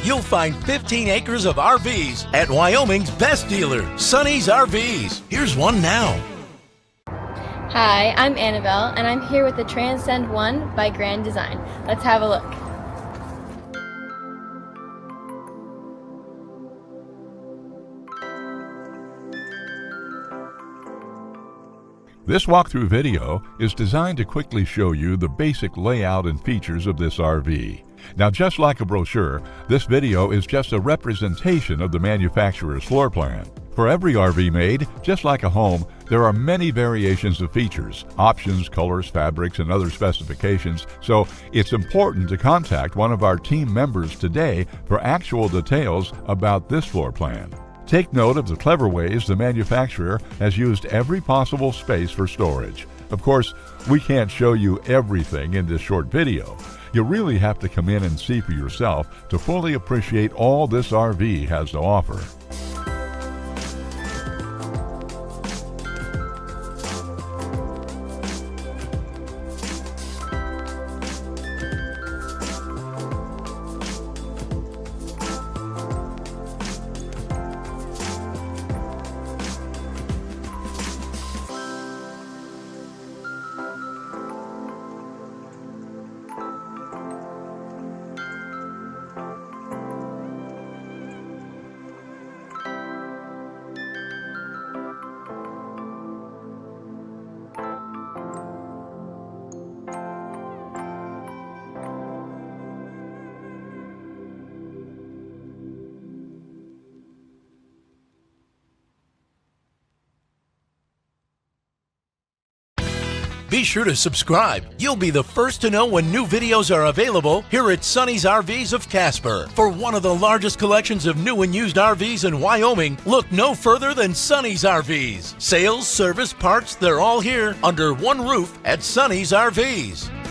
you'll find 15 acres of RVs at Wyoming's best dealer, Sonny's RVs. Here's one now. Hi, I'm Annabelle, and I'm here with the Transcend One by Grand Design. Let's have a look. This walkthrough video is designed to quickly show you the basic layout and features of this RV. Now, just like a brochure, this video is just a representation of the manufacturer's floor plan. For every RV made, just like a home, there are many variations of features, options, colors, fabrics, and other specifications, so it's important to contact one of our team members today for actual details about this floor plan. Take note of the clever ways the manufacturer has used every possible space for storage. Of course, we can't show you everything in this short video. You really have to come in and see for yourself to fully appreciate all this RV has to offer. Be sure to subscribe. You'll be the first to know when new videos are available here at Sonny's RVs of Casper. For one of the largest collections of new and used RVs in Wyoming, look no further than Sonny's RVs. Sales, service, parts, they're all here under one roof at Sonny's RVs.